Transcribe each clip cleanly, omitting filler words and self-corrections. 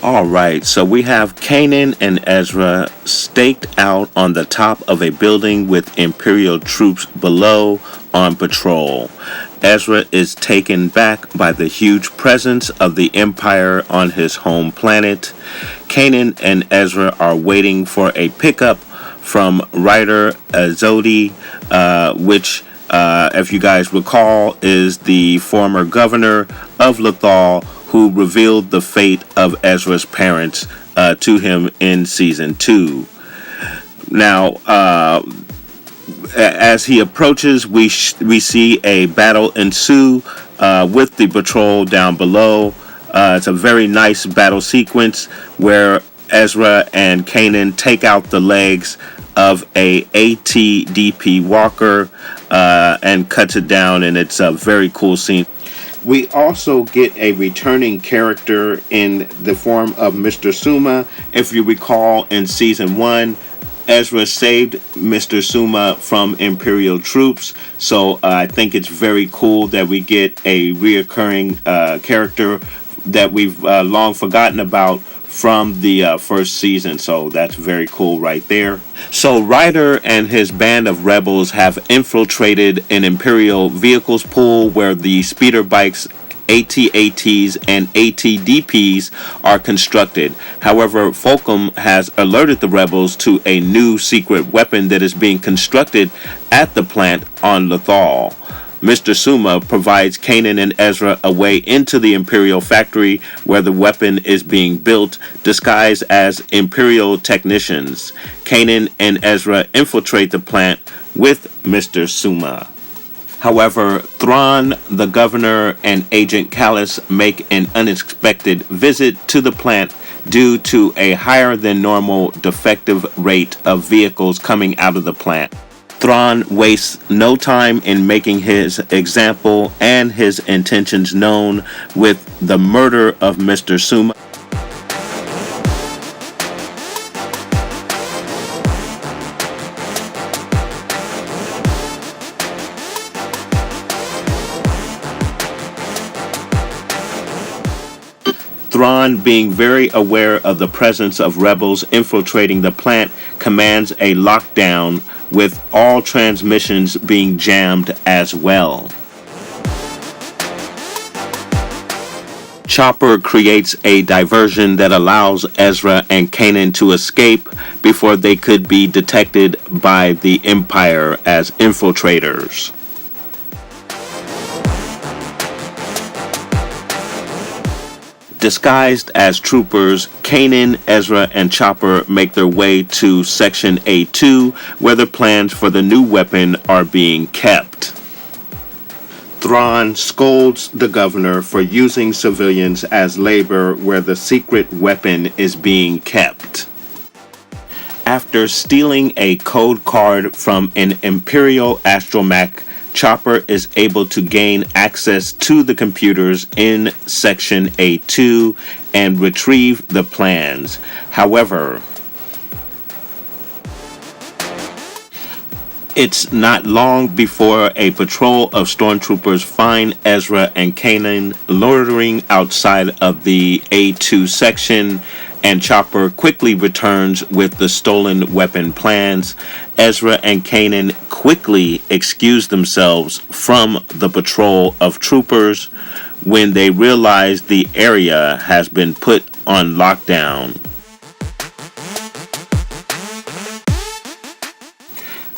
Alright, so we have Kanan and Ezra staked out on the top of a building with Imperial troops below on patrol. Ezra is taken back by the huge presence of the Empire on his home planet. Kanan and Ezra are waiting for a pickup from Ryder Azodi, which, if you guys recall, is the former governor of Lothal, who revealed the fate of Ezra's parents to him in Season 2. Now, as he approaches, we see a battle ensue with the patrol down below. It's a very nice battle sequence where Ezra and Kanan take out the legs of a ATDP walker and cuts it down, and it's a very cool scene. We also get a returning character in the form of Mr. Suma. If you recall, in Season 1, Ezra saved Mr. Suma from Imperial troops, so I think it's very cool that we get a reoccurring character that we've long forgotten about from the first season, so that's very cool right there. So Ryder and his band of rebels have infiltrated an Imperial vehicles pool where the speeder bikes, AT-ATs and AT-DPs are constructed. However, Fulcrum has alerted the rebels to a new secret weapon that is being constructed at the plant on Lothal. Mr. Suma provides Kanan and Ezra a way into the Imperial factory where the weapon is being built, disguised as Imperial technicians. Kanan and Ezra infiltrate the plant with Mr. Suma. However, Thrawn, the governor, and Agent Kallus make an unexpected visit to the plant due to a higher than normal defective rate of vehicles coming out of the plant. Thrawn wastes no time in making his example and his intentions known with the murder of Mr. Suma. Thrawn, being very aware of the presence of rebels infiltrating the plant, commands a lockdown with all transmissions being jammed as well. Chopper creates a diversion that allows Ezra and Kanan to escape before they could be detected by the Empire as infiltrators. Disguised as troopers, Kanan, Ezra, and Chopper make their way to Section A2, where the plans for the new weapon are being kept. Thrawn scolds the governor for using civilians as labor where the secret weapon is being kept. After stealing a code card from an Imperial astromech, Chopper is able to gain access to the computers in Section A2 and retrieve the plans. However, it's not long before a patrol of stormtroopers find Ezra and Kanan loitering outside of the A2 section, and Chopper quickly returns with the stolen weapon plans. Ezra and Kanan quickly excuse themselves from the patrol of troopers when they realize the area has been put on lockdown.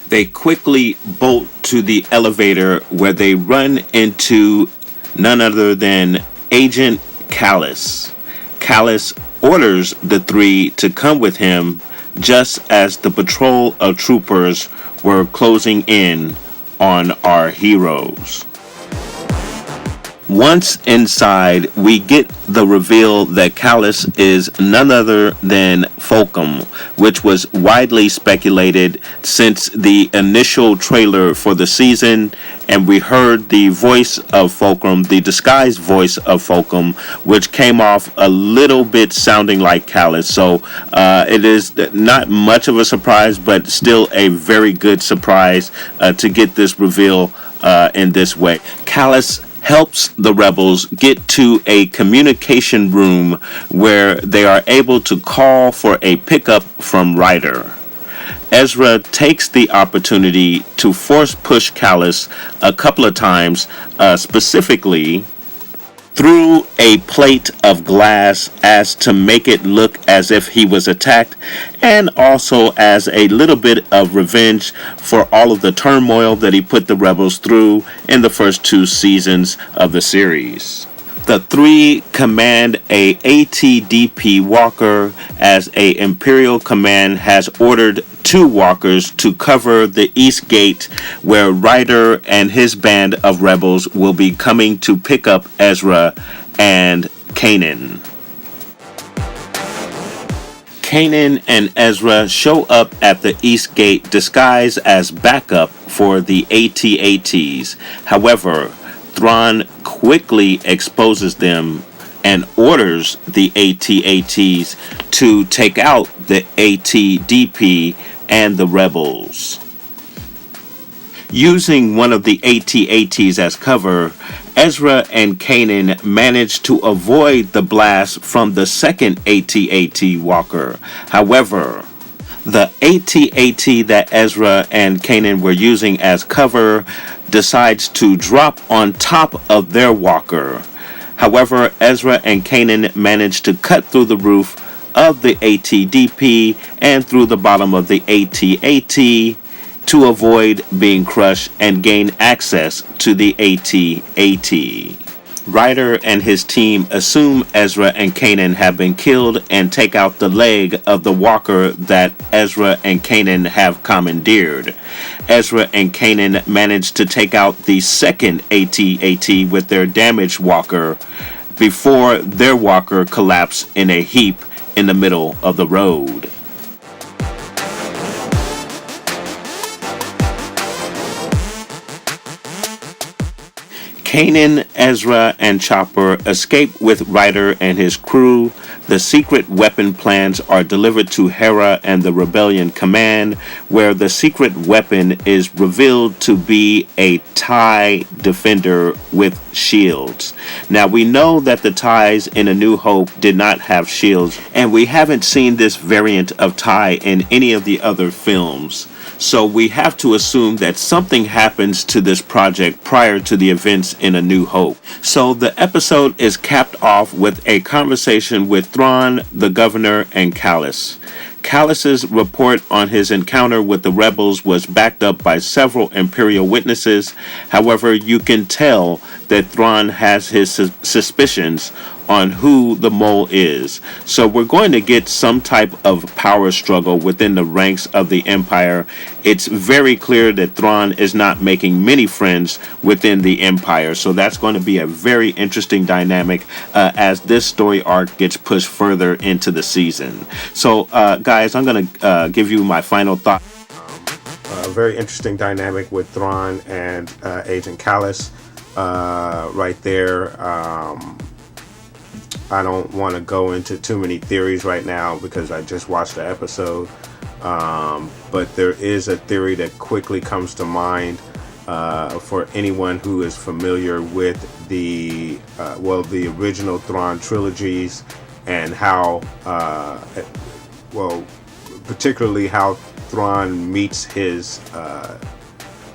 They quickly bolt to the elevator where they run into none other than Agent Kallus. Kallus orders the three to come with him just as the patrol of troopers were closing in on our heroes. Once inside, we get the reveal that Callus is none other than Fulcrum, which was widely speculated since the initial trailer for the season, and we heard the voice of Fulcrum, the disguised voice of Fulcrum, which came off a little bit sounding like Callus. So it is not much of a surprise, but still a very good surprise to get this reveal in this way. Callus helps the rebels get to a communication room where they are able to call for a pickup from Ryder. Ezra takes the opportunity to force push Callus a couple of times, specifically through a plate of glass as to make it look as if he was attacked, and also as a little bit of revenge for all of the turmoil that he put the rebels through in the first 2 seasons of the series. The three command a ATDP walker as a Imperial command has ordered 2 walkers to cover the east gate where Ryder and his band of rebels will be coming to pick up Ezra and Kanan. Kanan and Ezra show up at the east gate disguised as backup for the AT-ATs. However, Thrawn quickly exposes them and orders the AT-ATs to take out the ATDP and the rebels. Using one of the AT-ATs as cover, Ezra and Kanan manage to avoid the blast from the second AT-AT walker. However, the AT-AT that Ezra and Kanan were using as cover decides to drop on top of their walker. However, Ezra and Kanan manage to cut through the roof of the ATDP and through the bottom of the AT-AT to avoid being crushed and gain access to the AT-AT. Ryder and his team assume Ezra and Kanan have been killed and take out the leg of the walker that Ezra and Kanan have commandeered. Ezra and Kanan manage to take out the second AT-AT with their damaged walker before their walker collapsed in a heap in the middle of the road. Kanan, Ezra, and Chopper escape with Ryder and his crew. The secret weapon plans are delivered to Hera and the Rebellion Command, where the secret weapon is revealed to be a TIE Defender with shields. Now, we know that the TIEs in A New Hope did not have shields, and we haven't seen this variant of TIE in any of the other films. So we have to assume that something happens to this project prior to the events in A New Hope. So the episode is capped off with a conversation with Thrawn, the Governor, and Callus. Callus's report on his encounter with the rebels was backed up by several Imperial witnesses. However, you can tell that Thrawn has his suspicions on who the mole is. So we're going to get some type of power struggle within the ranks of the Empire. It's very clear that Thrawn is not making many friends within the Empire. So that's going to be a very interesting dynamic as this story arc gets pushed further into the season. So guys, I'm going to give you my final thought. A very interesting dynamic with Thrawn and Agent Callus right there. I don't want to go into too many theories right now because I just watched the episode. But there is a theory that quickly comes to mind for anyone who is familiar with the original Thrawn trilogies and how, particularly how Thrawn meets his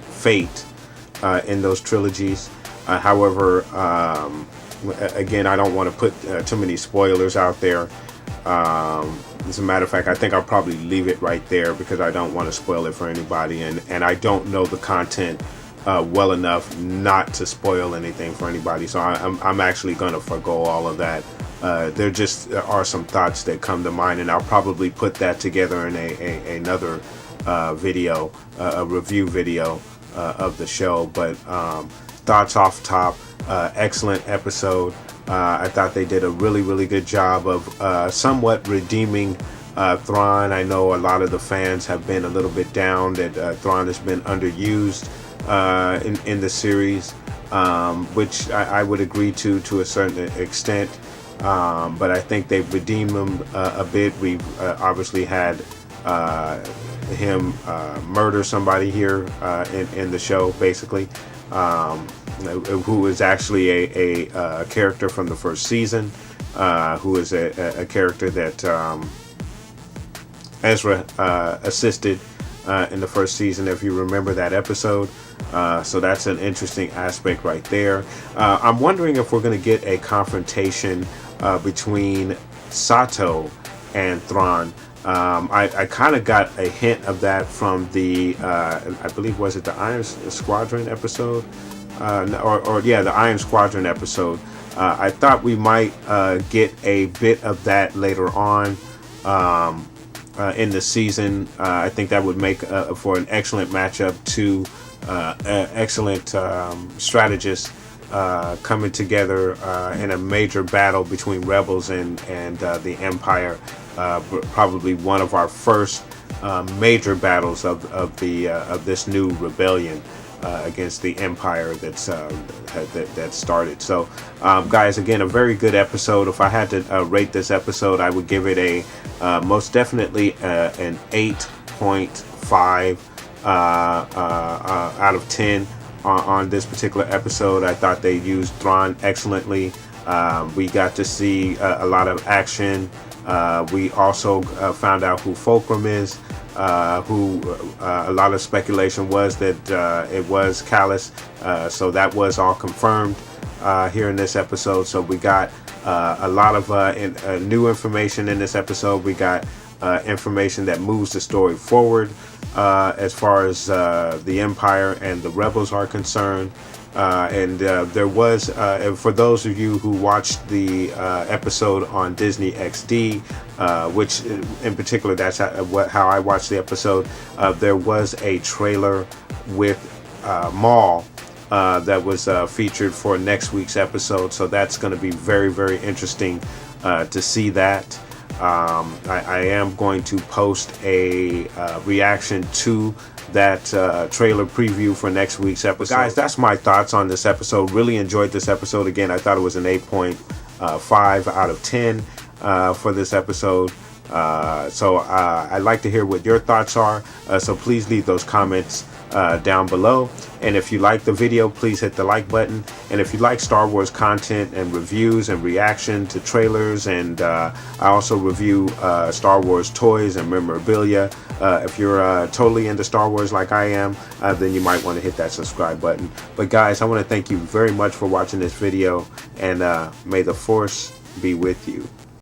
fate in those trilogies. However, again, I don't want to put too many spoilers out there. As a matter of fact, I think I'll probably leave it right there because I don't want to spoil it for anybody, and I don't know the content well enough not to spoil anything for anybody. So I'm actually going to forgo all of that. There just are some thoughts that come to mind, and I'll probably put that together in another video, a review video of the show. But thoughts off top. excellent episode. I thought they did a really good job of somewhat redeeming Thrawn. I know a lot of the fans have been a little bit down that Thrawn has been underused in the series, which I would agree to a certain extent. But I think they've redeemed him a bit. We've obviously had him murder somebody here in the show, basically, who is actually a character from the first season, who is a character that Ezra assisted in the first season, if you remember that episode. So that's an interesting aspect right there. I'm wondering if we're going to get a confrontation between Sato and Thrawn. I kind of got a hint of that from the, I believe, was it the Iron Squadron episode? The Iron Squadron episode. I thought we might get a bit of that later on in the season. I think that would make for an excellent matchup. Two excellent strategists coming together in a major battle between rebels and the Empire. Probably one of our first major battles of this new rebellion against the Empire that started. So, guys, again, a very good episode. If I had to rate this episode, I would give it a most definitely an 8.5 out of 10 on this particular episode. I thought they used Thrawn excellently. We got to see a lot of action. We also found out who Fulcrum is, who a lot of speculation was that it was Callus. So that was all confirmed here in this episode. So we got a lot of new information in this episode. We got information that moves the story forward as far as the Empire and the Rebels are concerned. There was, for those of you who watched the episode on Disney XD, which in particular, that's how I watched the episode, there was a trailer with Maul that was featured for next week's episode. So that's going to be very interesting to see that. I am going to post a reaction to that trailer preview for next week's episode. Guys, that's my thoughts on this episode. Really enjoyed this episode. Again, I thought it was an 8.5 out of 10 for this episode. So I'd like to hear what your thoughts are. So please leave those comments down below. And if you like the video, please hit the like button. And if you like Star Wars content and reviews and reaction to trailers, and I also review Star Wars toys and memorabilia. If you're totally into Star Wars like I am, then you might want to hit that subscribe button. But guys, I want to thank you very much for watching this video, and may the Force be with you.